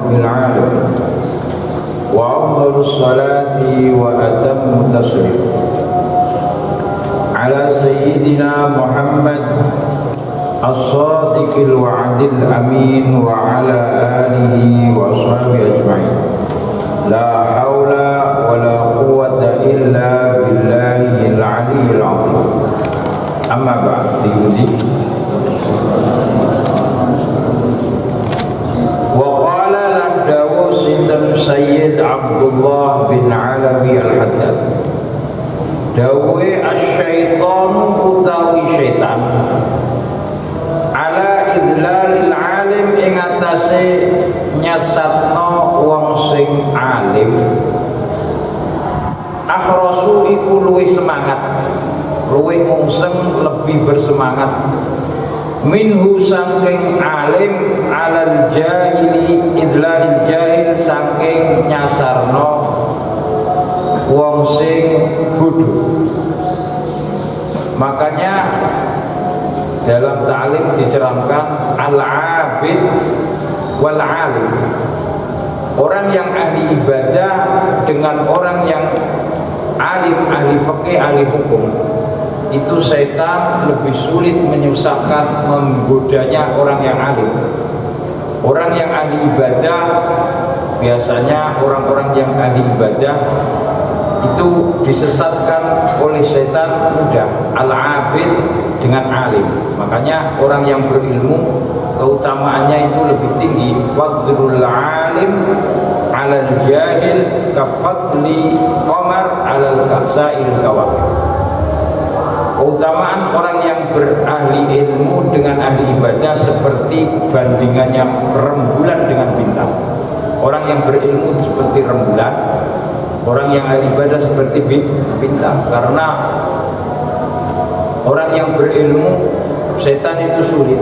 rabbil alamin. Wa afdhalus salati wa atammu taslim ala sayyidina Muhammad as-sadiqil wa'dil amin wa ala alihi wa ashabihi ajma'in. La haula wa la quwwata illa billahil aliyyil azim. Amma ba'd. Sayyid Abdullah bin Alawi Al-Haddad dawe asy-syaitan utawi syaitan ala idlalil alim ing atase nyasatno wong sing alim. Ahrasu iku luwih semangat, luwih mungseng, lebih bersemangat minhu saking alim alal jahili idlalil jahil saking nyasarno wong sing bodho. Makanya dalam ta'lim diceramkan al-abid wal alim, orang yang ahli ibadah dengan orang yang alim, ahli fikih, ahli hukum. Itu setan lebih sulit menyusahkan, menggodanya orang yang alim. Orang yang ahli ibadah, biasanya orang-orang yang ahli ibadah itu disesatkan oleh setan mudah. Al-abid dengan alim. Makanya orang yang berilmu keutamaannya itu lebih tinggi. Fadlul alim alal jahil kafadli qamar alal ka'sail kawakib. Keutamaan orang yang berahli ilmu dengan ahli ibadah seperti bandingannya rembulan dengan bintang. Orang yang berilmu seperti rembulan, orang yang ahli ibadah seperti bintang. Karena orang yang berilmu, setan itu sulit.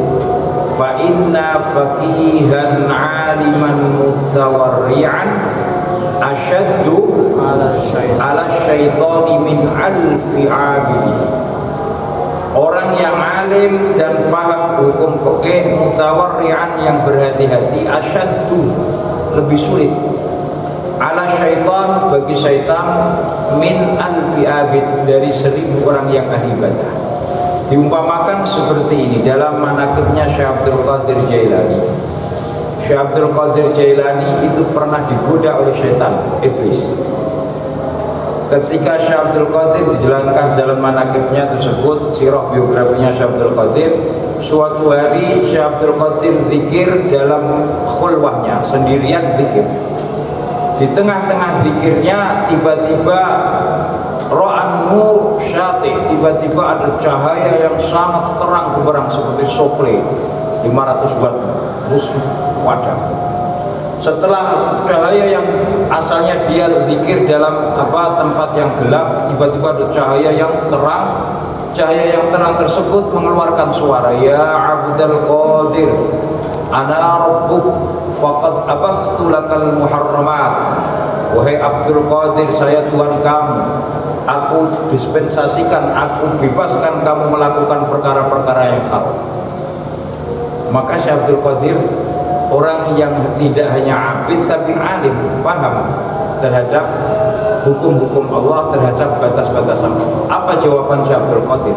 Fa inna faqihan aliman mutawarri'an asyaddu ala syaitani min alfi abidi. Orang yang alim dan paham hukum fikih mutawarri'an yang berhati-hati asyaddu lebih sulit ala syaitan bagi syaitan min alfi abid dari 1000 orang yang ahli ibadah. Diumpamakan seperti ini dalam manaqibnya Syekh Abdul Qadir Jailani. Syekh Abdul Qadir Jailani itu pernah digoda oleh syaitan, iblis. Ketika Syekh Abdul Qadir dijalankan dalam manaqibnya tersebut, sirah biografinya Syekh Abdul Qadir, suatu hari Syekh Abdul Qadir zikir dalam khulwahnya, sendirian zikir. Di tengah-tengah zikirnya tiba-tiba ra'an nur syati, tiba-tiba ada cahaya yang sangat terang benderang seperti sople 500 watt wadah. Setelah cahaya yang asalnya dia zikir dalam tempat yang gelap, tiba-tiba ada cahaya yang terang. Cahaya yang terang tersebut mengeluarkan suara, ya Abdul Qadir, ana rabbuk faqad abastu lakal muharramat. Wahai Abdul Qadir, saya Tuhan kamu. Aku dispensasikan, aku bebaskan kamu melakukan perkara-perkara yang haram. Maka Syekh Abdul Qadir, orang yang tidak hanya abid tapi alim, paham terhadap hukum-hukum Allah, terhadap batas-batasan Allah. Apa jawaban Syekh Abdul Qadir?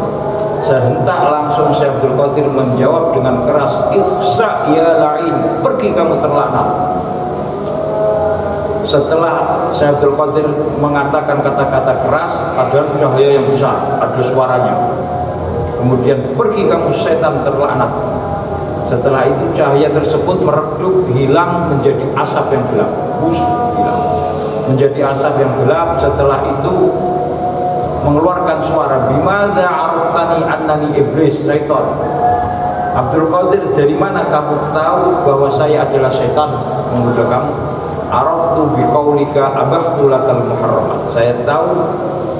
Sehentak langsung Syekh Abdul Qadir menjawab dengan keras, "Ihsa ya la'in, pergi kamu terlaknat." Setelah Syekh Abdul Qadir mengatakan kata-kata keras, padahal cahaya yang besar, ada suaranya. Kemudian, "Pergi kamu setan terlaknat." Setelah itu cahaya tersebut meredup, hilang menjadi asap yang gelap. Hilang menjadi asap yang gelap. Setelah itu mengeluarkan suara, "Bimadza araftani annani iblis syaitan." Abdul Qadir, dari mana kamu tahu bahwa saya adalah setan menggoda kamu? Araftu biqaulika abahtu lakal muharramat. Saya tahu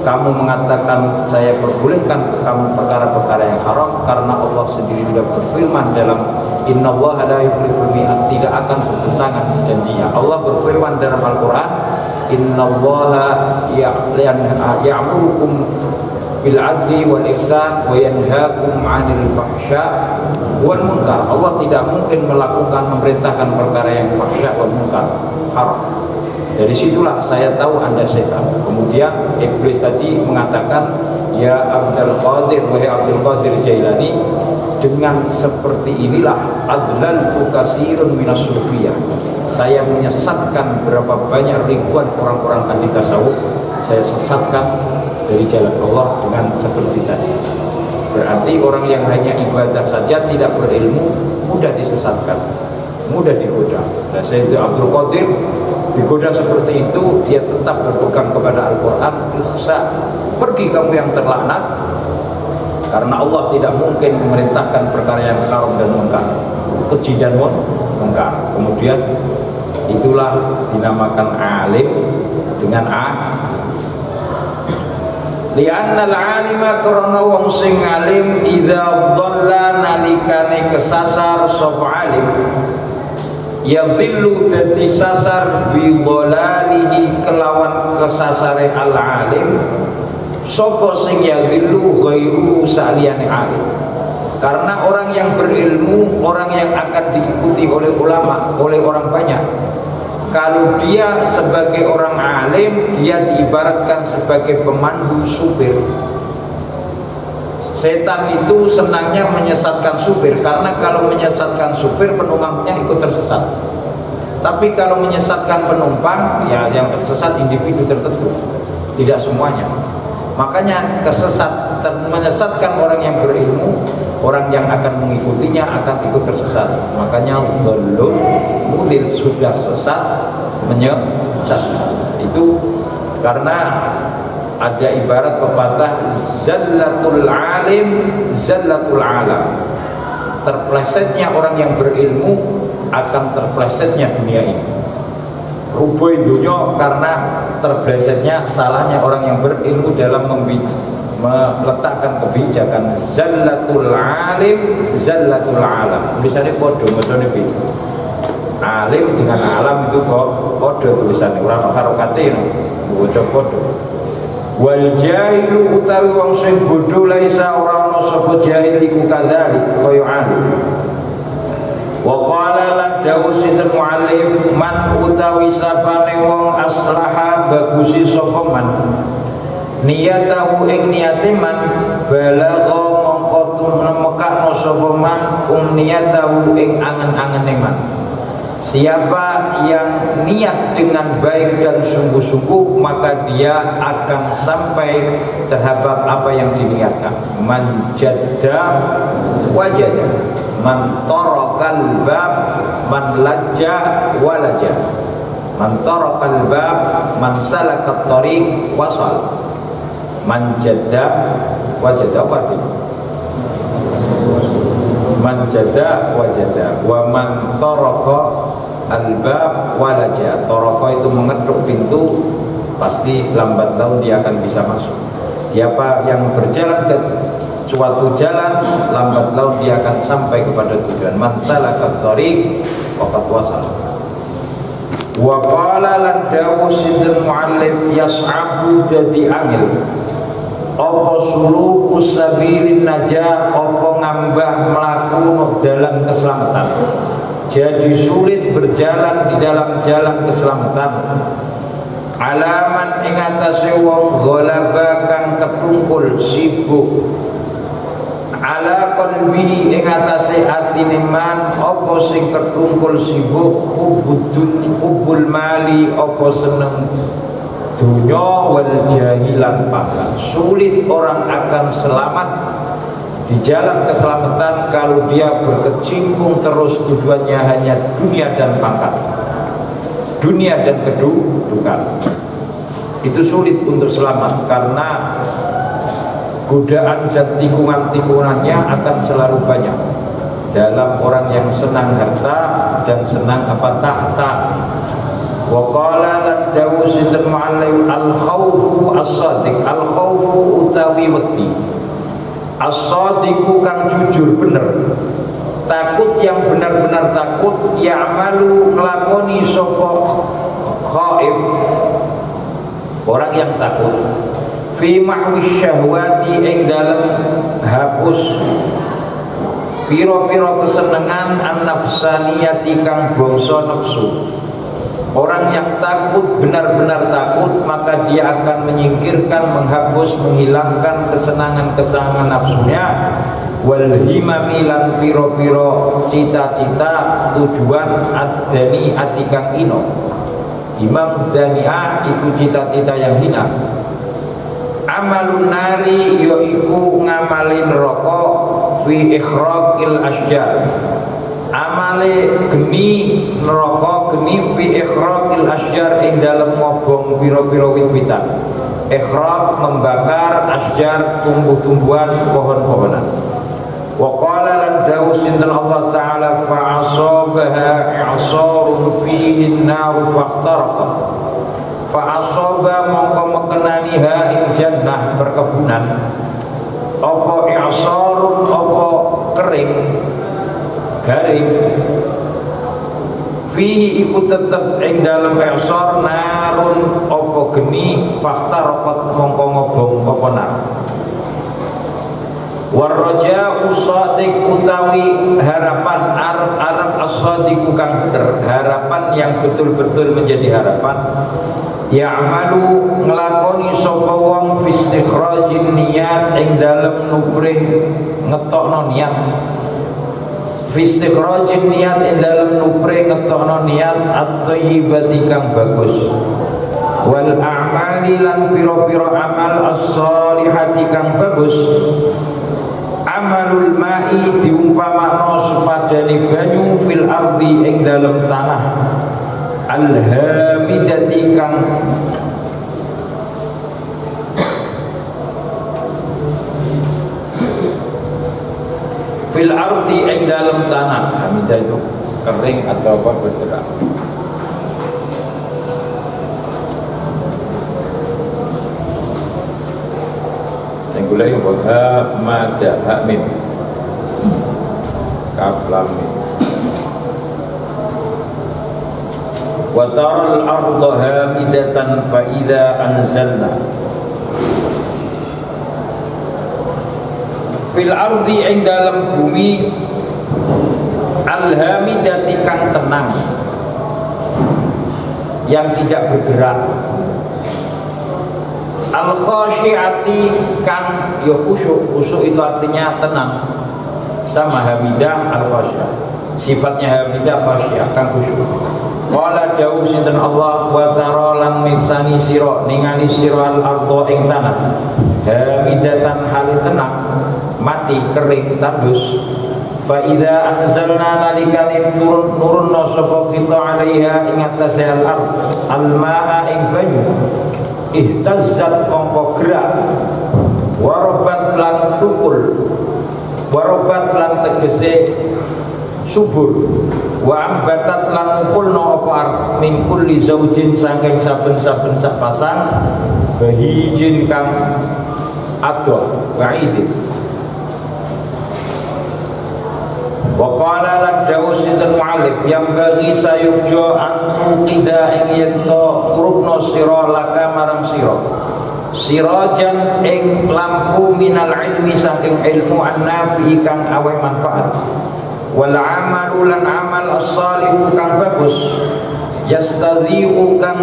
kamu mengatakan saya perbolehkan kamu perkara-perkara yang haram karena Allah sendiri sudah berfirman dalam innallaha la yukhliful mi'ad, tidak akan bertentangan janjinya. Allah berfirman dalam Al-Qur'an, innallaha ya'murukum bil adli wal ihsan wa yanhaakum 'anil fahsya wal munkar. Allah tidak mungkin memerintahkan perkara yang fahsya wal munkar, haram. Dari situlah saya tahu Anda setan. Kemudian iblis tadi mengatakan, ya Abdul Qadir, wahai Abdul Qadir Jailani, dengan seperti inilah adlaltu katsirun minas sufiyah. Saya menyesatkan berapa banyak ribuan orang-orang ahli tasawuf, saya sesatkan dari jalan Allah dengan seperti tadi. Berarti orang yang hanya ibadah saja tidak berilmu mudah disesatkan, mudah digoda. Dan Sayyid Abdul Qadir digoda seperti itu, dia tetap berpegang kepada Al-Quran. Ikhsa, pergi kamu yang terlaknat, karena Allah tidak mungkin memerintahkan perkara yang haram dan munkar, keji dan munkar. Kemudian itulah dinamakan alim dengan li'annal alima karena wong sing alim idza dhalla nalikane kesasar sapa alim yadhillu dadi sasar bi dhalalihi kelawan kesasare al alim sapa sing yadhillu ghairu saliyane alim. Karena orang yang berilmu, orang yang akan diikuti oleh ulama, oleh orang banyak. Kalau dia sebagai orang alim, dia diibaratkan sebagai pemandu supir. Setan itu senangnya menyesatkan supir, karena kalau menyesatkan supir, penumpangnya ikut tersesat. Tapi kalau menyesatkan penumpang, ya yang tersesat individu tertentu, tidak semuanya. Makanya menyesatkan orang yang berilmu, orang yang akan mengikutinya akan ikut tersesat. Makanya belum mudil, sudah sesat menyesat. Itu karena ada ibarat pepatah zallatul alim zallatul alam. Terplesetnya orang yang berilmu akan terplesetnya dunia ini. Rubuh dunia karena terplesetnya salahnya orang yang berilmu dalam meletakkan kebijakan. Zallatul alim zallatul alam, tulisannya podo, maksudnya itu alim dengan alam itu podo tulisannya, orang harokate bocah podo. Wal jahilu utawi wong sing bodho laisa ora ana sapa jahil iku kadzalik kaya alim. Wa qala lan dawuh sinten muallim man utawi sapane wong aslaha bagusi sapa man niyatahu ing niyate man balagha mongko tumekakno sapa man niyatahu ing angen-angene man. Siapa yang niat dengan baik dan sungguh-sungguh, maka dia akan sampai terhadap apa yang diniatkan. Man jadda wajada, man tarakal bab man lajja walaja, man tarakal bab man salakat tariq wasal. Man jadda wajada wajada, man jadda wajada, wa man taraka al-bab walaja. Taraka itu mengetuk pintu, pasti lambat laun dia akan bisa masuk. Siapa yang berjalan ke suatu jalan, lambat laun dia akan sampai kepada tujuan. Man salakat tariq waqad wasal. Wa qala lan dawu sidul muallim yas'abu dadi angel apa suluku sabilin najah, apa ngambah melaku dalam keselamatan. Jadi sulit berjalan di dalam jalan keselamatan. Alaman ing atase wong ghalaba kang ketungkul sibuk ala qalbihi ing atase atine man apa sing ketungkul sibuk hubbul mali apa seneng dunya wal jahilan pangkat. Sulit orang akan selamat di jalan keselamatan kalau dia berkecimpung terus tujuannya hanya dunia dan pangkat, dunia dan kedudukan. Itu sulit untuk selamat karena godaan dan tikungan-tikungannya akan selalu banyak dalam orang yang senang harta dan senang tahta. Wa qala lan dawu sinten muallim al khaufu as-sadiq, al khaufu utawi wedi, as-sadiqu kang jujur bener, takut yang benar-benar takut, ya'malu nglakoni sapa khaif, orang yang takut fi mahwi syahwati ing dalem hapus piro-piro kesenangan an-nafsaniyati kang bangsa nafsu. Orang yang takut, benar-benar takut, maka dia akan menyingkirkan, menghapus, menghilangkan kesenangan-kesenangan nafsunya. Wal himami lan piro-piro cita-cita tujuan ad-dani atikang ino. Imam dani'ah itu cita-cita yang hina. Amalun nari yaiku ngamalin rokok fi ikhraqil asjar. Amale geni neraka geni fi ikhraqil asjar ing dalem ngobong pira-pira wit-witan. Ikhraq membakar, asjar tumbuh-tumbuhan, pohon-pohonan. Wa qala lan dawu sinten Allah taala fa asabaha i'sarun fihi an-nar fahtaraqat. Fa asaba mongko mekenaniha ing jannah perkebunan. Apa i'sarun apa kering garing fihi iku tetep ing dalem i'sar narun apa geni fahtaraqat mongko ngobong apa nar. Warraja usadik utawi harapan arab as-sadiq kang bener, harapan yang betul-betul menjadi harapan. Ya'malu nglakoni sapa wong fi istikhrajin niyat ing dalem nuprih ngetokno niat. Fi istikhrajin niyat ing dalem nuprih ngetokno niat at-thayyibati kang bagus. Wal a'mali lan pira-pira amal as-solihati kang bagus. Amalul ma'i diumpamakno sepadane banyu fil ardi ing dalem tanah al-hamidati kang fil ardi ing dalem tanah. Hamidah itu kering atau apa bergerak. Gulai wahha mada hakmin kaf lam mim wa taral arda hamidatan fa idza anzalna fil ardi ing dalam bumi al hamidati kang tenang yang tidak bergerak, al-khasyi'ati kang ya khusyuk. Khusyuk itu artinya tenang. Sama hamidah al-khasyi'ah. Sifatnya hamidah khasyi'ah kang khusyuk. Qala dawu sinten Allah wa tara lan mirsani sira ningali sira al-ardha ing tanah hamidatan hal tenang, mati kering tandus. Fa idza anzalna nalikane turun sapa kita alaiha ing atase al-ard al-ma'a ing banyu ihtazzat mongko gerak warobat lan tukul, warobat lan tegese subur, wa ambatat lan mukulno apa min kulli zaujin saking saben-saben sak pasang bahijin kang ado wa'idin. Wa qala lan dawu sinten mu'allif yang bagi sayukjo antu qida ing yento urupno sira laka marang sira sirajan ing lampu minal ilmi saking ilmu an-nafi kang aweh manfaat. Wal amalu lan amal as-salihu kang bagus yastadhi'u kang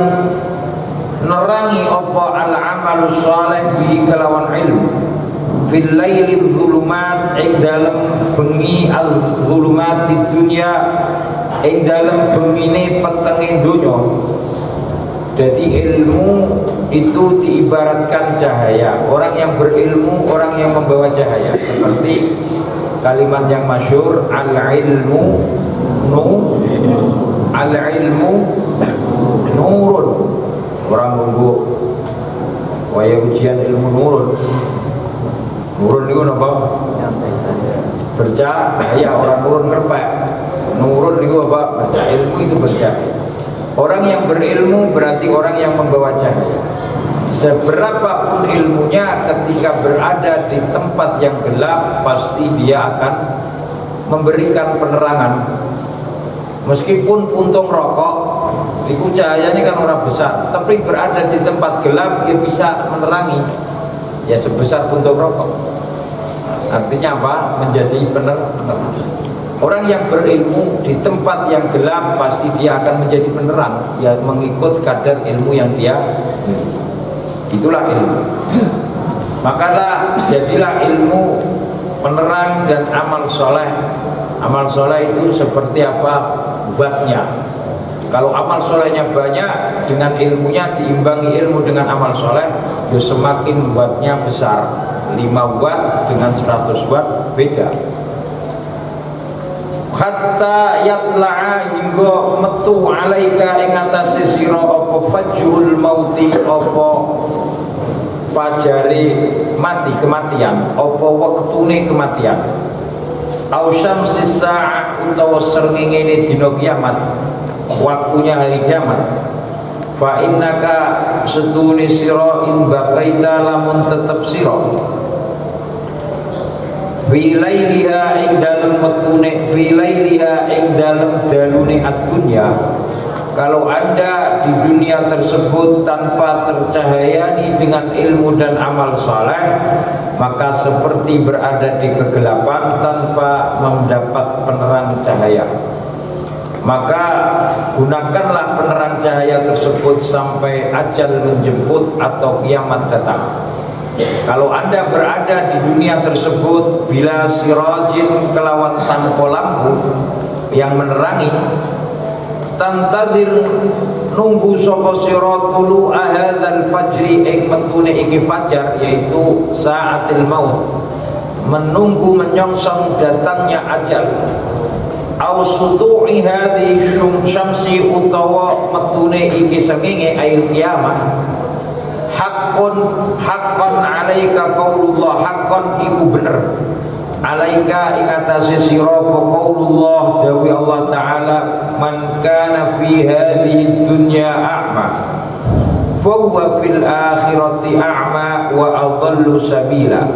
nerangi apa al-amalu salih bi kelawan ilmu fil laili dzulumat ing dalem bengi al-dzulumat di dunya ing dalem bengine petenge donya. Jadi ilmu itu diibaratkan cahaya. Orang yang berilmu, orang yang membawa cahaya. Seperti kalimat yang masyhur al-ilmu al-ilmu nurun. Orang nunggu waya ujian ilmu nurun. Nurun itu apa? Bercahaya. Orang nurun ngerpek. Nurun itu apa? Bercahaya. Ilmu itu bercahaya. Orang yang berilmu berarti orang yang membawa cahaya. Seberapapun ilmunya, ketika berada di tempat yang gelap, pasti dia akan memberikan penerangan. Meskipun puntung rokok, itu cahayanya kan orang besar, tapi berada di tempat gelap dia bisa menerangi. ya sebesar puntung rokok. Artinya apa? Menjadi penerang. Orang yang berilmu di tempat yang gelap pasti dia akan menjadi penerang, ya mengikut kadar ilmu yang dia miliki. Itulah ilmu. Makalah jadilah ilmu penerang dan amal soleh. Amal soleh itu seperti apa buatnya? Kalau amal solehnya banyak, dengan ilmunya diimbangi ilmu dengan amal soleh, ya semakin buatnya besar. 5 watt dengan 100 watt beda. Hatta yatla'a hingga metu alaika ing atase sira apa fajrul mauti, apa fajare mati kematian, apa wektune kematian. Au syamsis sa'ah utawa srengenge dina kiamat, waktunya hari kiamat. Fa innaka setuni sira in baqaita lamun tetep sira fi lailiha ing dalem wetune, fi lailiha ing dalem dalune ad-dunya. Kalau Anda di dunia tersebut tanpa tercahayai dengan ilmu dan amal saleh, maka seperti berada di kegelapan tanpa mendapat penerang cahaya. Maka gunakanlah penerang cahaya tersebut sampai ajal menjemput atau kiamat datang. Kalau Anda berada di dunia tersebut bila sirajin kelawan tanpa lampu yang menerangi, tantazir nunggu sapa sira tulu ahadzal fajri ing metune iki fajar, yaitu saatil maut, menunggu menyongsong datangnya ajal. Au sutu'i hadhi syamsi utawa metune iki sengenge ail kiamah. Haqqan alaika qaulullah, haqqan iku bener alaika ing atase sira qaulullah dawi Allah taala, man kana fi hadhihi dunya a'ma fa huwa fil akhirati a'ma wa adallu sabila.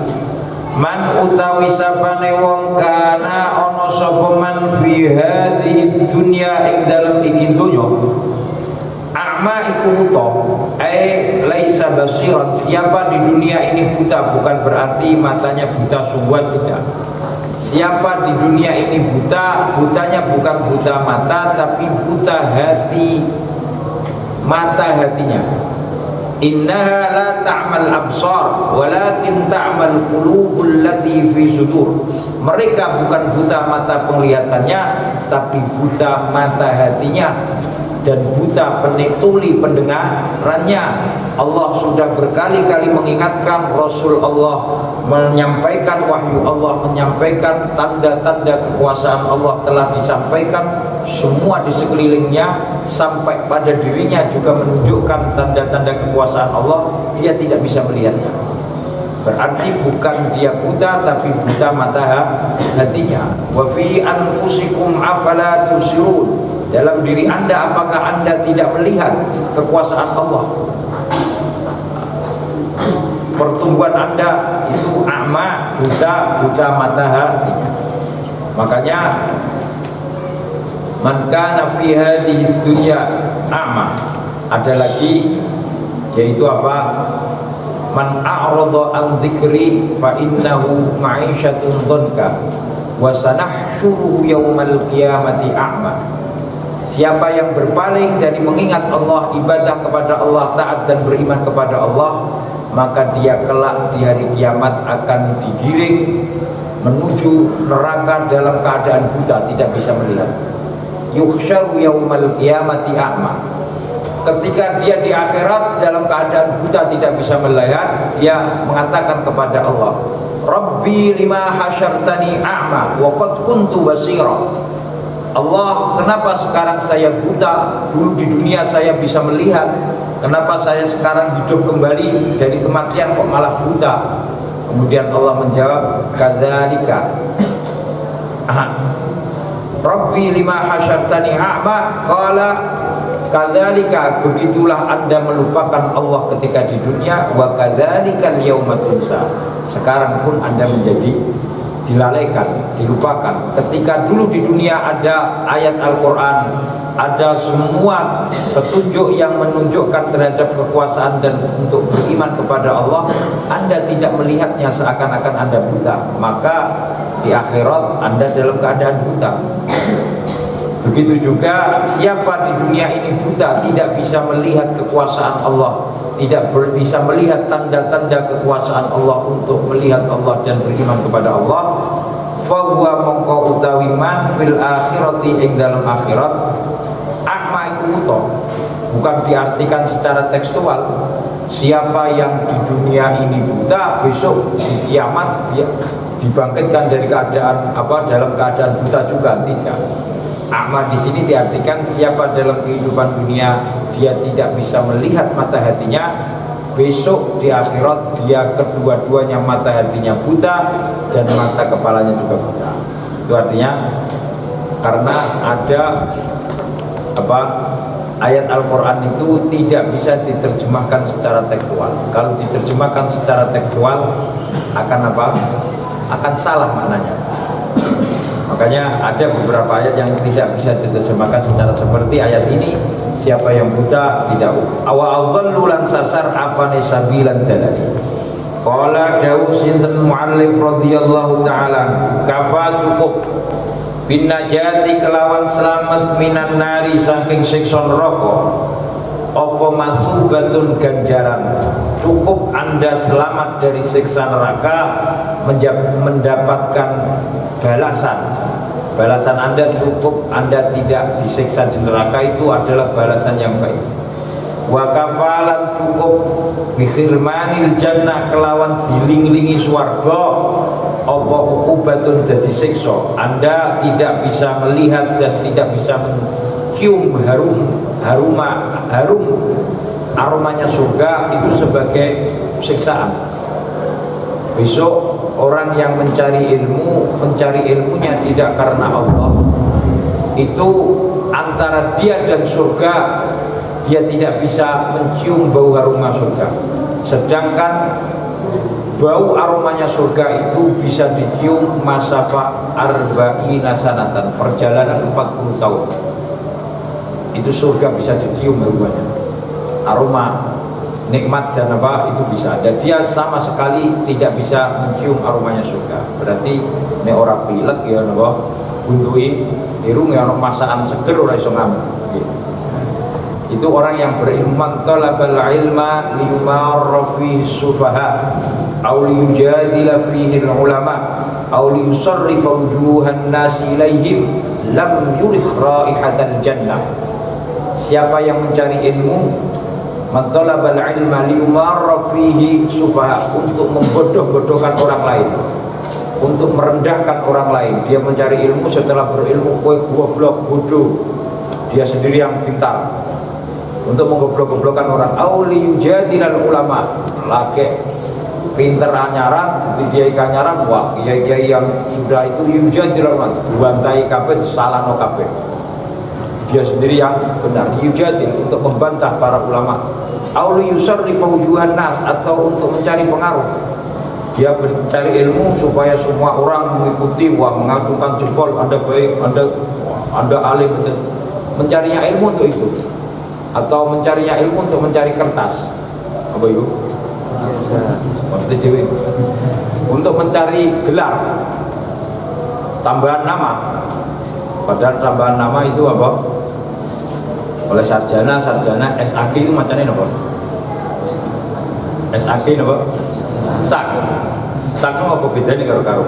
Man utawi sapane wong kana ana sapa man fi hadhihi dunya ing dalem iki donya, a'ma iku buta, laisa basiran, siapa di dunia ini buta, bukan berarti matanya buta sungguhan, tidak. Siapa di dunia ini buta, butanya bukan buta mata, tapi buta hati, mata hatinya. Innaha la ta'mal absar walakin ta'mal qulubul lati fi sudur. Mereka bukan buta mata penglihatannya, tapi buta mata hatinya dan buta tuli pendengarannya. Allah sudah berkali-kali mengingatkan, Rasul Allah menyampaikan, wahyu Allah menyampaikan, tanda-tanda kekuasaan Allah telah disampaikan, semua di sekelilingnya sampai pada dirinya juga menunjukkan tanda-tanda kekuasaan Allah. Dia tidak bisa melihatnya. Berarti bukan dia buta, tapi buta mata hatinya. Wa fi anfusikum afala tusirun, dalam diri Anda apakah Anda tidak melihat kekuasaan Allah? Pertumbuhan Anda itu a'ma, buta mata hatinya. Makanya man kana fi hadhihi dunya a'ma, ada lagi, yaitu apa? Man a'rada an dzikri fa innahu ma'isyatun dhanka wa sanahsyuruhu yaumal qiyamati a'ma. Siapa yang berpaling dari mengingat Allah, ibadah kepada Allah, taat dan beriman kepada Allah, maka dia kelak di hari kiamat akan digiring menuju neraka dalam keadaan buta, tidak bisa melihat. Yuhsyaru yaumal qiyamati a'ma. Ketika dia di akhirat dalam keadaan buta, tidak bisa melihat, dia mengatakan kepada Allah, Rabbi lima hasyartani a'ma wa qad kuntu basira. Allah, kenapa sekarang saya buta? Dulu di dunia saya bisa melihat. Kenapa saya sekarang hidup kembali dari kematian kok malah buta? Kemudian Allah menjawab, kadzalika Rabbi lima hasyartani a'ma qala kadzalika, begitulah Anda melupakan Allah ketika di dunia, wa kadzalikal yauma tunsa, sekarang pun Anda menjadi dilalaikan, dilupakan. Ketika dulu di dunia ada ayat Al-Quran, ada semua petunjuk yang menunjukkan terhadap kekuasaan dan untuk beriman kepada Allah, Anda tidak melihatnya, seakan-akan Anda buta, maka di akhirat Anda dalam keadaan buta. Begitu juga siapa di dunia ini buta, tidak bisa melihat kekuasaan Allah, tidak bisa melihat tanda-tanda kekuasaan Allah untuk melihat Allah dan beriman kepada Allah, fahuwa mongko utawi man fil akhirati ing dalam akhirat akma iku buta. Bukan diartikan secara tekstual, siapa yang di dunia ini buta, besok di kiamat dia dibangkitkan dari keadaan dalam keadaan buta juga, tidak. Akma di sini diartikan siapa dalam kehidupan dunia dia tidak bisa melihat mata hatinya, besok di akhirat dia kedua-duanya mata hatinya buta dan mata kepalanya juga buta. Itu artinya karena ada ayat Al-Quran itu tidak bisa diterjemahkan secara tekstual. Kalau diterjemahkan secara tekstual akan salah maknanya. Makanya ada beberapa ayat yang tidak bisa diterjemahkan secara seperti ayat ini, siapa yang buta tidak awal lan sasar apane sabilan dalali. Qala dawu sinten muallif radhiyallahu taala, kafa cukup bin najati kelawan selamat minan nari saking siksa neraka apa masubatun ganjaran, cukup Anda selamat dari siksa neraka mendapatkan balasan Anda, cukup Anda tidak disiksa di neraka, itu adalah balasan yang baik. Wa kafalan cukup bikhirmanil jannah kelawan dilinglingi swarga apa ukubatun dadi siksa, Anda tidak bisa melihat dan tidak bisa mencium harum aromanya surga, itu sebagai siksaan. Besok orang yang mencari ilmunya tidak karena Allah, itu antara dia dan surga dia tidak bisa mencium bau aroma surga. Sedangkan bau aromanya surga itu bisa dicium masafa arba'ina sanatan, perjalanan 40 tahun. Itu surga bisa dicium aromanya, aroma nikmat dan itu bisa. Dan dia sama sekali tidak bisa mencium aromanya surga. Berarti ini orang pilek ya buntui irung ya masakan seger ora iso ngamuk. Itu orang yang berilmu, man talabal ilma liyumarra fihi sufaha aw liyujadila fihi ulama aw liyusarrifa wujuhan nasi ilaihim lam yurikh raihatal jannah. Siapa yang mencari ilmu, man talabal ilma liyumarra fihi sufaha, untuk membodoh-bodohkan orang lain, untuk merendahkan orang lain. Dia mencari ilmu, setelah berilmu kowe goblok bodoh, dia sendiri yang pintar, untuk menggoblok-goblokkan orang. Auli yujadilal ulama, laki pinter anyaran, jadi kiai kanyaran, wah kiai-kiai yang sudah itu yujadilal ulama, bantai kabeh, salah no kabeh, dia sendiri yang benar. Yujadil, untuk membantah para ulama. Auli yusarrifa wujuhan nas, atau untuk mencari pengaruh. Dia mencari ilmu supaya semua orang mengikuti, wah mengagungkan jempol, Anda baik, Anda alim. Mencarinya ilmu untuk itu, atau mencarinya ilmu untuk mencari kertas, apa itu? Untuk mencari gelar, tambahan nama. Padahal tambahan nama itu apa? Oleh sarjana, SAG itu macamnya apa? SAG apa? Sak itu apa bedanya karo-karo?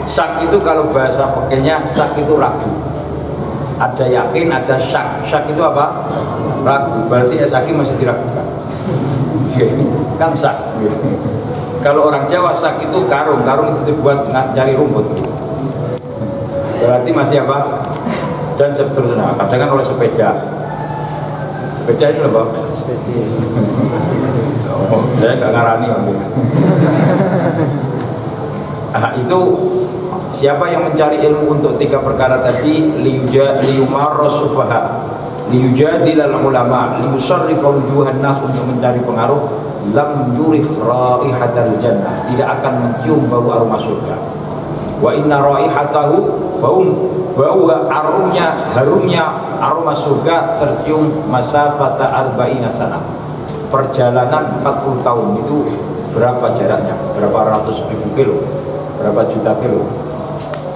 Sak itu kalau bahasa pakainya, sak itu ragu. Ada yakin, ada syak. Syak itu apa? Ragu. Berarti SAG masih diragukan. Kan sak. Kalau orang Jawa, sak itu karung itu dibuat cari rumput. Berarti masih apa? Dan seterusnya. Kadang kan oleh sepeda itu apa? Sepeda. Oh, saya nggak ngarani. Itu siapa yang mencari ilmu untuk 3 perkara tadi, liyumarra sufaha, liyujadilal ulama, liyusarrifa wujuhan nas, untuk mencari pengaruh, lam yurih raihatal jannah, tidak akan mencium bau aroma surga. Wa inna raihatahu, bau harumnya aroma surga tercium masafata arba'ina sanah, perjalanan 40 tahun. Itu berapa jaraknya? Berapa ratus ribu kilo, berapa juta kilo.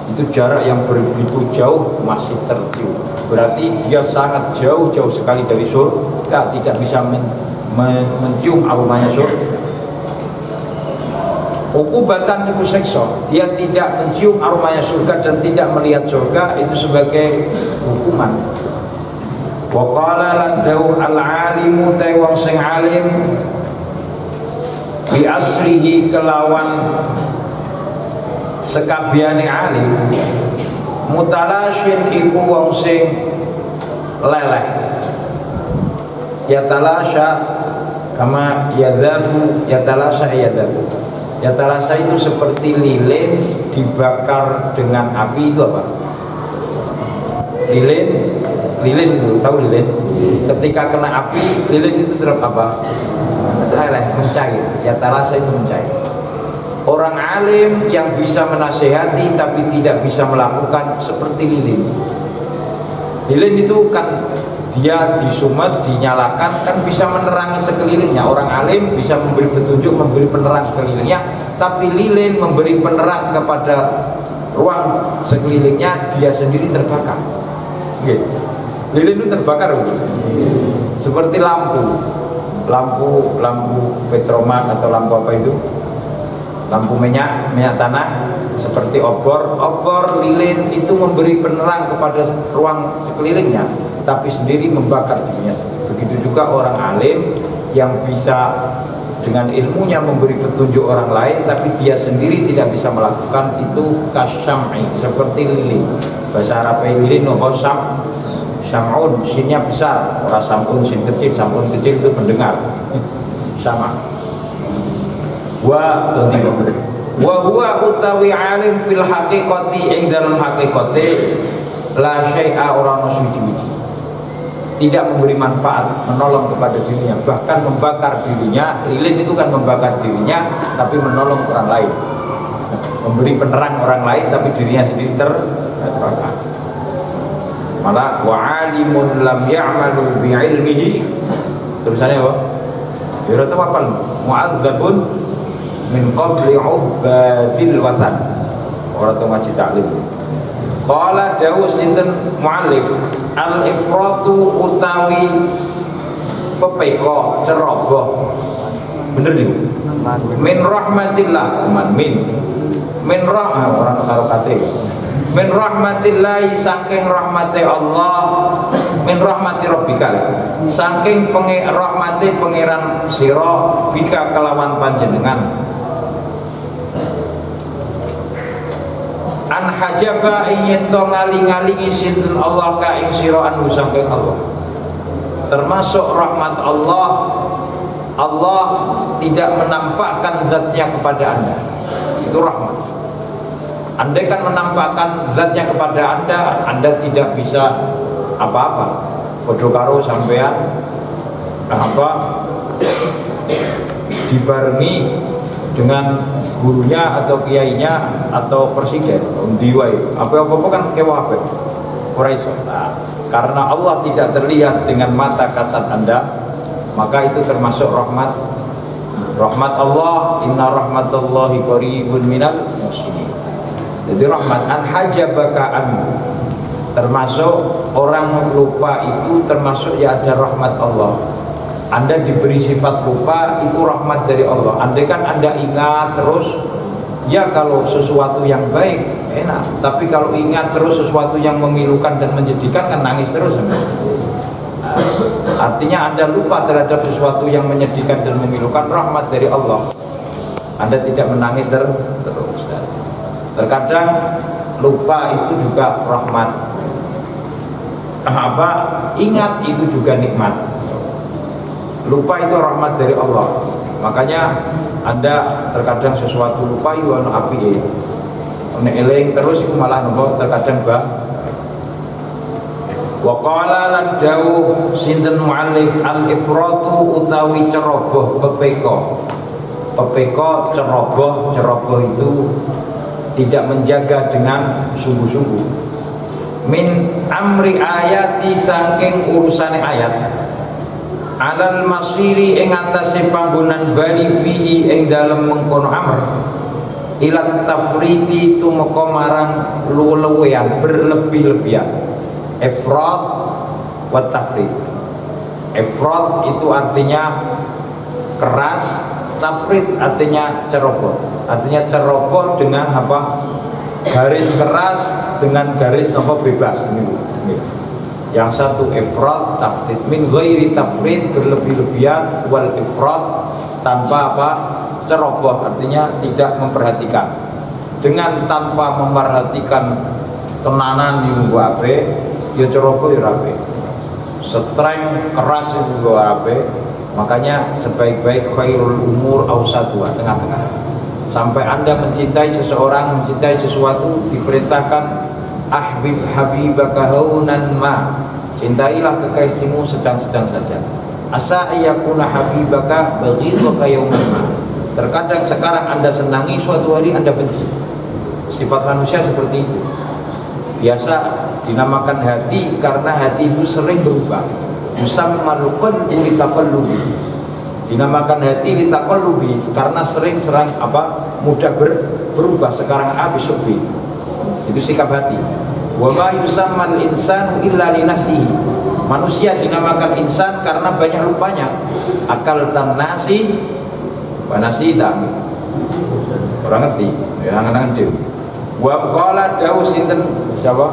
Itu jarak yang begitu jauh masih tercium. Berarti dia sangat jauh sekali dari surga, tidak bisa mencium aromanya surga. Ukubatan itu seksa, dia tidak mencium aromanya surga dan tidak melihat surga, itu sebagai hukuman. Wa qala lan dawu al-alimu ta wong sing alim bi asrihi kelawan sekabiane alim, mutalasyin iku wong sing leleh, yatalasya kama yadzabu, yatalasa itu seperti lilin dibakar dengan api. Itu apa? Lilin itu, tahu lilin? Ketika kena api, lilin itu terus apa? Mencair. Yatalasa itu mencair. Orang alim yang bisa menasehati tapi tidak bisa melakukan seperti lilin. Lilin itu kan dia disumet, dinyalakan, kan bisa menerangi sekelilingnya. Orang alim bisa memberi petunjuk, memberi penerang sekelilingnya, tapi lilin memberi penerang kepada ruang sekelilingnya, dia sendiri terbakar. Gitu. Lilin itu terbakar, seperti lampu petromak atau lampu apa itu, lampu minyak tanah, seperti obor lilin itu memberi penerang kepada ruang sekelilingnya, tapi sendiri membakar dirinya. Begitu juga orang alim yang bisa dengan ilmunya memberi petunjuk orang lain, tapi dia sendiri tidak bisa melakukan, itu kasyam'i, seperti lilin. Bahasa Arab lilin nopo syam'un, sinnya besar, orang sampun sin kecil, sampun kecil itu mendengar, sama. Wa huwa utawi alim fil haqiqati, ing dalam haqiqati la syai'a orang suci, tidak memberi manfaat, menolong kepada dirinya, bahkan membakar dirinya. Lilin itu kan membakar dirinya tapi menolong orang lain, memberi penerang orang lain tapi dirinya sendiri terbakar. Malah wa alimun lam ya'malu bi ilmihi, tulisannya apa? Ya itu apa? Mu'adzabun min qabli ubadil wasan. Orang tu ngaji taklim. Qala dawu sinten muallif, al-ifratu utawi pepeko, ceroboh. Bener nih. Min rahmatillah, min rahmah orang harokate. Min rahmatillahi, saking rahmati Allah, min rahmati rabbika, saking rahmati pangeran sira, bika kelawan panjenengan. An hajaba ingin to ngaling-ngalingi sinten Allah ka ing sira anu saking Allah. Termasuk rahmat Allah, Allah tidak menampakkan zatnya kepada Anda, itu rahmat. Andai kan menampakkan zatnya kepada Anda tidak bisa apa-apa. Podo karo sampean dibarengi dengan gurunya atau kiainya atau presiden, diwai apa-apa kan kewah apa? Ora iso. Karena Allah tidak terlihat dengan mata kasat Anda, maka itu termasuk rahmat Allah. Inna rahmatallahi qaribun minal muhsinin. Jadi rahmat. An hajabaka an, termasuk orang lupa itu termasuk ya ada rahmat Allah. Anda diberi sifat lupa, itu rahmat dari Allah. Andai kan Anda ingat terus, ya kalau sesuatu yang baik enak, tapi kalau ingat terus sesuatu yang memilukan dan menyedihkan kan nangis terus. Artinya Anda lupa terhadap sesuatu yang menyedihkan dan memilukan, rahmat dari Allah. Anda tidak menangis terus. Terkadang lupa itu juga rahmat. Ingat itu juga nikmat. Lupa itu rahmat dari Allah. Makanya Anda terkadang sesuatu lupa itu anu api, nek eling terus itu malah nopo terkadang Wa qala lan dawuh sinten muallif al-ifratu utawi ceroboh pepeko. Pepeko ceroboh itu tidak menjaga dengan sungguh-sungguh. Min amri ayati saking urusane ayat. Alal masiri ing atase panggonan bali fihi ing dalem mengkono amr. Ilat tafriti tumeka marang luwe-luwean berlebih-lebihan. Ifrat wa tafrit. Ifrat itu artinya keras, tafrit artinya ceroboh. Artinya ceroboh dengan apa? Garis keras dengan garis apa bebas ini. Yang satu ifrat, tafrit. Min ghairi tafrit berlebih-lebihan, wal ifrat tanpa apa? Ceroboh artinya tidak memperhatikan. Dengan tanpa memperhatikan tenanan yang ape, ya ceroboh ya ape. Streng keras itu ape. Makanya sebaik-baik khairul umur awsatuha, tengah-tengah. Sampai Anda mencintai seseorang, mencintai sesuatu, diperintahkan ahbib habibaka haunan ma. Cintailah kekasihmu sedang-sedang saja. Asa ayyakuna habibaka baghidaka yauman ma. Terkadang sekarang Anda senangi, suatu hari Anda benci. Sifat manusia seperti itu. Biasa dinamakan hati karena hati itu sering berubah. Yusammal qalbu litaqallubi. Dinamakan hati litaqallubi karena sering mudah berubah, sekarang A besok B. Itu sikap hati. Wa ma yusammal insanu illa linasihi. Manusia dinamakan insan karena banyak lupanya. Akal tanasi wa nasida. Orang ngerti, ya angan-angan dewe. Wa qala dawu sinten siapa?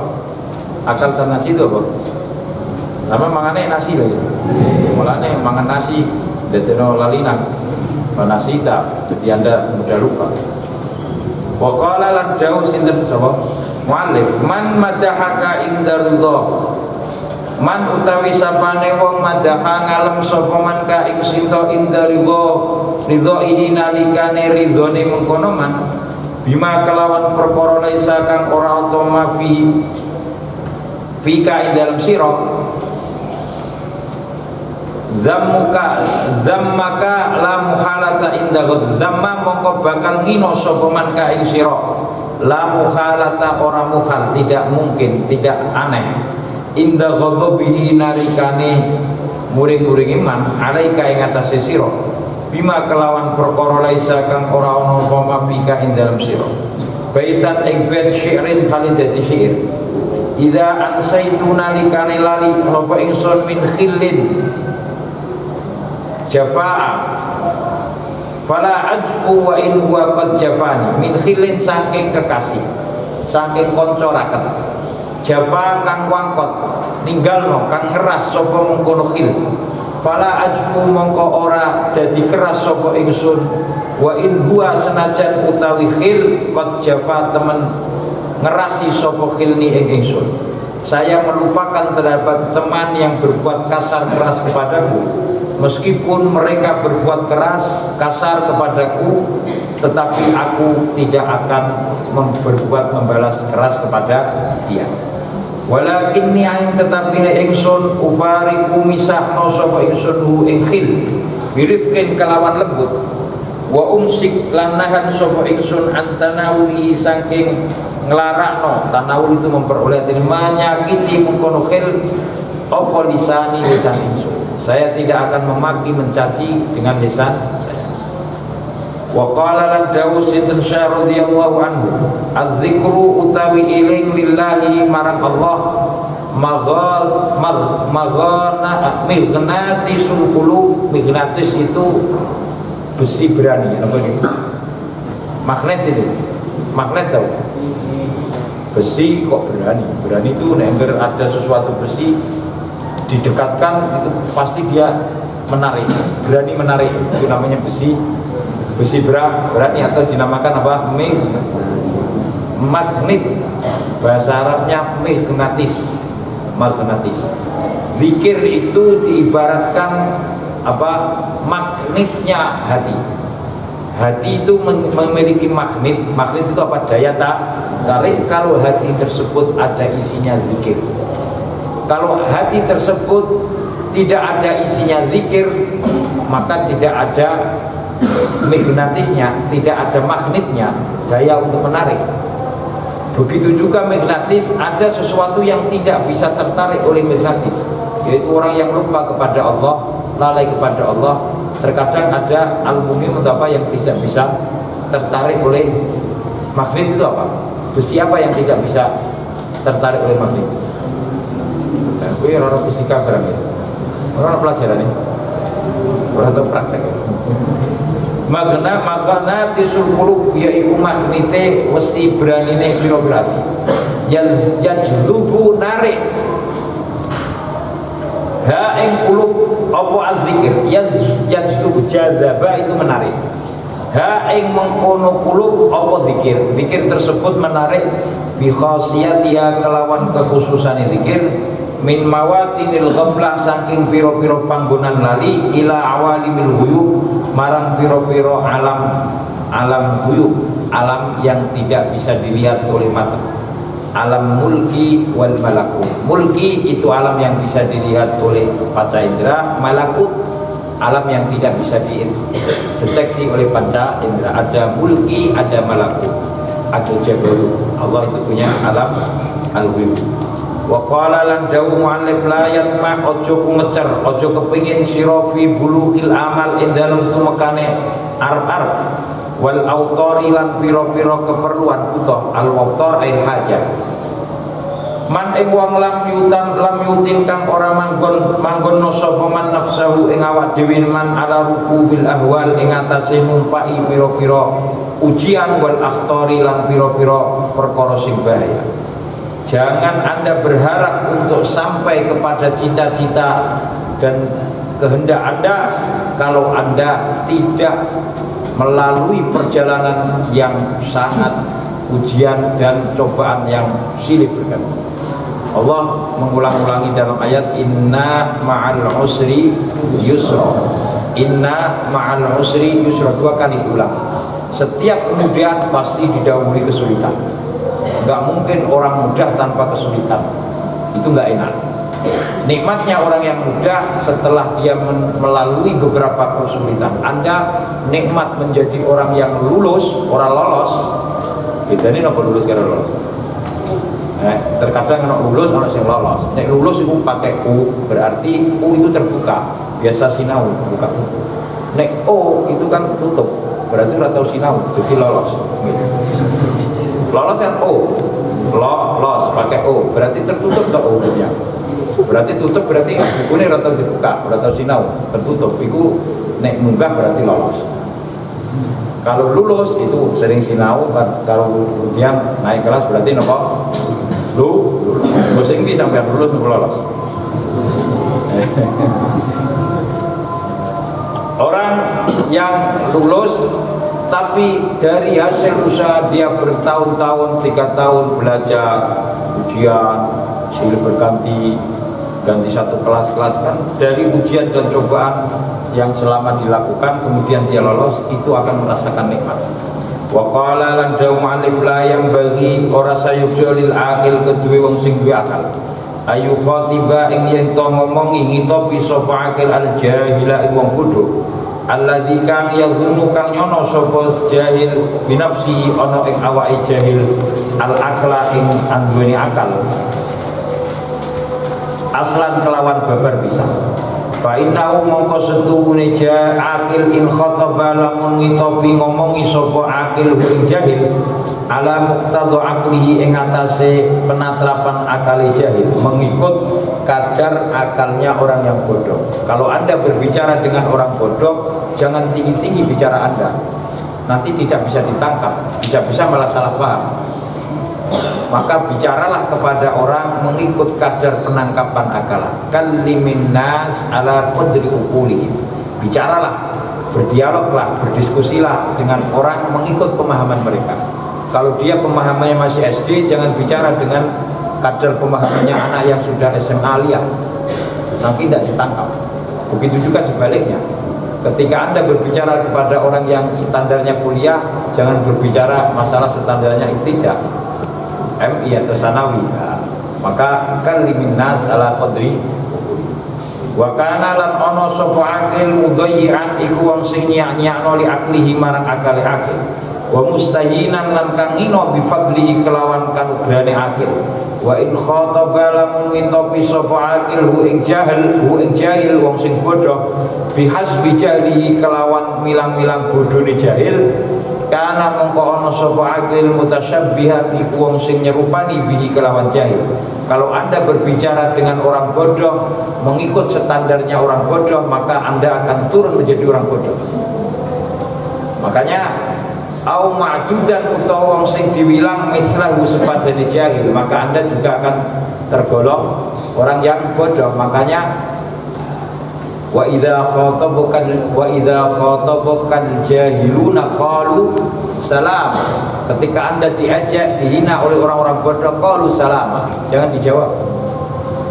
Akal tanasi itu apa? Lama mangane nasi lagi. Mulane mangan nasi deteno lalinan. Panasita, jadi Anda mudah lupa. Wa qala lan dawu sinten sapa? Muallif man madahaka inda ridha. Man utawi sapane wong madaha ngalem sapa man ka ing sinta inda ridha. Ridhaihi nalikane ridhone mengkono man. Bima kelawan perkara laisa kang ora ana mafi fika ing dalem sira. Zammaka la muhalata inda ghadab. Zamma mongko bakal ngino sapa man ka ing sira. La muhalata ora muhal, tidak mungkin, tidak aneh. Inda ghadabihi nalikane muring-muring iman alaika ing atase sira. Bima kelawan perkara laisa kang ora ana apa mafika ing dalem sira. Baitan ing bait syi'rin kali dadi syair. Idza ansaitu nalikane lali apa ingsun min khillin jafaa fala ajfu wa in huwa qad jafani. Min khillin saking kekasih, saking kanca raket. Jafa kang wangkot ninggalno kang ngeras sapa mengkono khil. Fala ajfu mongko ora dadi keras sapa ingsun wa in huwa senajan utawi khil qad jafa temen ngerasi sapa khilni ing ingsun. Saya melupakan terhadap teman yang berbuat kasar keras kepadaku, meskipun mereka berbuat keras kasar kepadaku, tetapi aku tidak akan berbuat membalas keras kepada dia. Walakinni ain tetapi ingsun ufariku misahno sapa ingsun hu ing khil birifkin kelawan lembut. Wa umsik lan nahan sapa ingsun antanawuhi saking nglarakno. Tanawul itu memperoleh menyakiti mengkono khil apa lisani lisan ingsun. Saya tidak akan memaki mencaci dengan lisan saya. Wa qala lan dawu sinten Syekh radhiyallahu anhu, az-zikru utawi iling lillahi marang Allah mighnatis qulub. Mighnatis itu besi berani, apa ini? Magnet itu. Magnet tahu? Besi kok berani? Berani itu nek ada sesuatu besi didekatkan itu pasti dia menarik, berani menarik. Itu namanya besi berani atau dinamakan apa? Magnet. Bahasa Arabnya magnetis. Zikir itu diibaratkan apa? Magnetnya hati. Hati itu memiliki magnet. Magnet itu apa? Daya tarik. Kalau hati tersebut ada isinya zikir. Kalau hati tersebut tidak ada isinya zikir, maka tidak ada magnetisnya, tidak ada magnetnya, daya untuk menarik. Begitu juga magnetis, ada sesuatu yang tidak bisa tertarik oleh magnetis, yaitu orang yang lupa kepada Allah, lalai kepada Allah. Terkadang ada aluminium atau apa yang tidak bisa tertarik oleh magnet. Itu apa? Besi apa yang tidak bisa tertarik oleh magnet? Nah, gue orang fisika barang ya. Orang pelajaran ini, orang tahu praktek. Makna tisul qulub yaiku magnete wesi branine pira-pira ati. Yajzubu narik ha ing qulub apa al-zikir. Yajzubu jazaba itu menarik. Ha ing mengkono qulub apa zikir. Zikir tersebut menarik bi khasiyatiha kelawan kekhususane zikir min mawatinil ghaflah saking piro-piro panggonan lali ila awalimil ghuyub marang piro-piro alam ghuyub, alam yang tidak bisa dilihat oleh mata. Alam mulki wal malakut. Mulki itu alam yang bisa dilihat oleh panca indera, malakut alam yang tidak bisa dideteksi oleh panca indera. Ada mulki, ada malakut, ada jabarut. Allah itu punya alam al-ghuyub. Wa qala lan dawu mu'allif la yatma ojo kumecer, ojo kepingin sirofi bulughil amal ing dalem tumekane arep-arep wal autori lan pira-pira keperluan butuh al autor ail hajat. Man ing wong lam yutin kang ora manggon sapa man nafsahu ing awak dhewe man ala ruku bil ahwal ing atase numpai pira-pira ujian wal akhtori lan pira-pira perkara sing bahaya. Jangan Anda berharap untuk sampai kepada cita-cita dan kehendak Anda kalau Anda tidak melalui perjalanan yang sangat ujian dan cobaan yang silih berganti. Allah mengulang-ulangi dalam ayat inna ma'al usri yusra. Inna ma'al usri yusra, 2 kali ulang. Setiap kemudian pasti didahului kesulitan. Gak mungkin orang mudah tanpa kesulitan. Itu gak enak. Nikmatnya orang yang mudah setelah dia melalui beberapa kesulitan. Anda nikmat menjadi orang yang lulus, orang lolos. Bedanya apa lulus karo lolos? Terkadang kalau lulus, orang yang lolos. Nek lulus itu pakai U, berarti U itu terbuka. Biasa sinau, buka U. Nek O itu kan tutup, berarti udah tahu sinau, jadi lolos. Lolos kan O, lolos pakai O, berarti tertutup tak O nya. Berarti tutup berarti bukunya rata dibuka, rata sinau, tertutup. Iku nek munggah berarti lolos. Kalau lulus itu sering sinau, kalau kemudian naik kelas berarti nopo lulus ini sampai lulus nopo lolos. Orang yang lulus tapi dari hasil usaha dia bertahun-tahun, 3 tahun belajar ujian silih berganti, ganti satu kelas-kelas kan, dari ujian dan cobaan yang selama dilakukan kemudian dia lolos, itu akan merasakan nikmat. Wa qala lan dawu alif la yang bagi ora sayuja lil aqil kedue wong sing duwe akal ayu khatiba ing yen to ngomongi ngitopi sapa akil al jahila ing wong bodho alladzi kang yazunnu kang nyono sapa jahil binafsi ana ing awake jahil al akla ing anduweni akal aslan kelawan babar bisa. Fa innahu mongko setuhune akil in khataba lamun ngitopi ngomongi sapa akil ing jahil ala muqtadha aklihi ing atase penatrapan akali jahil, mengikut kadar akalnya orang yang bodoh. Kalau Anda berbicara dengan orang bodoh, jangan tinggi-tinggi bicara Anda, nanti tidak bisa ditangkap, bisa-bisa malah salah paham. Maka bicaralah kepada orang mengikut kadar penangkapan akal. Kallimin nas ala qadri uqulihim. Bicaralah, berdialoglah, berdiskusilah dengan orang mengikut pemahaman mereka. Kalau dia pemahamannya masih SD, jangan bicara dengan kadar pemahamannya anak yang sudah SMA aliyah, nanti tidak ditangkap. Begitu juga sebaliknya. Ketika Anda berbicara kepada orang yang standarnya kuliah, jangan berbicara masalah standarnya ibtidah, MI atau sanawi. Nah, maka kallimin nas ala qadri. Wa kana lan ana sapa akil mudayyan iku wong sing nyak-nyakno li aklihi marang akale akil, wa mustahinan lan kang ngino bi fadlihi kelawan kanugrahane akil. Wa in khataba lamun ngitopi sapa akil hu ing jahil wong sing bodoh bihasbi jahlihi kelawan milang-milang bodhone jahil, kana mongko ana sapa akil mutasyabbihan iku wong sing nyerupani bihi kelawan jahil. Kalau Anda berbicara dengan orang bodoh, mengikut standarnya orang bodoh, maka Anda akan turun menjadi orang bodoh. Makanya au ma'dudan utawa wong sing diwilang mislahu sepadane jahil, maka Anda juga akan tergolong orang yang bodoh. Makanya wa idza khatabaka jahiluna qalu salam. Ketika Anda diajak dihina oleh orang-orang bodoh, qalu salama, jangan dijawab.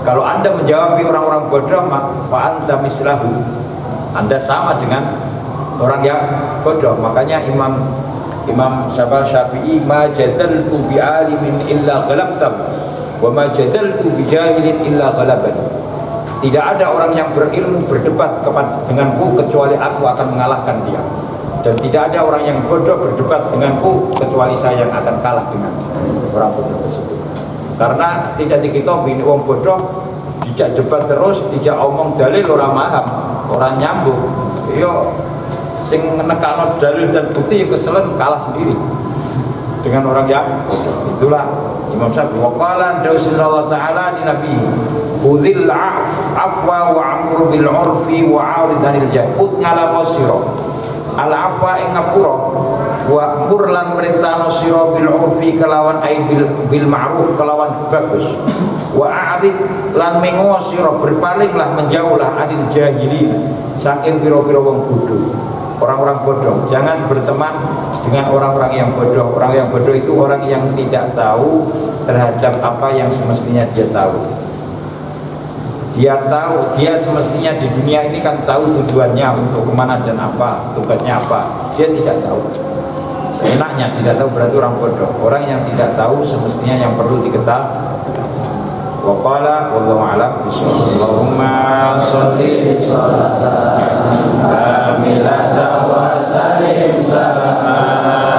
Kalau Anda menjawab orang-orang bodoh, maka anta mislahu, Anda sama dengan orang yang bodoh. Makanya Imam Syafi'i, ma jadaltu bi alimin illa ghalabtam wa ma jadaltu bi jahilin illa ghalabani. Tidak ada orang yang berilmu berdebat denganku kecuali aku akan mengalahkan dia, dan tidak ada orang yang bodoh berdebat denganku kecuali saya yang akan kalah dengan orang bodoh tersebut. Karena tidak dikitopi orang bodoh dijak debat terus, dijak omong dalil orang paham, orang nyambung, yo sing nekano dalil dan bukti keselen kalah sendiri dengan orang yang bodoh. Itulah Imam Syafi'i waqala Allah Ta'ala di Nabi, khudhil afwa wa amru bil urfi wa a'rid anil jahil. Khudh ngalamo sira al afwa ing ngapura, wa amur lan perintah sira bil urfi kelawan bil ma'ruf kelawan bagus, wa a'rid lan mengo sira berpalinglah menjauhlah anil jahilin saking pira-pira wong bodoh, orang-orang bodoh. Jangan berteman dengan orang-orang yang bodoh. Orang yang bodoh itu orang yang tidak tahu terhadap apa yang semestinya dia tahu. Dia tahu, dia semestinya di dunia ini kan tahu tujuannya untuk kemana dan apa, tugasnya apa. Dia tidak tahu. Seenaknya tidak tahu berarti orang bodoh. Orang yang tidak tahu semestinya yang perlu diketahui. Wa qala wallahu a'lam bishawab. Allahumma sholli sholatan kamilatan wa sallim salaman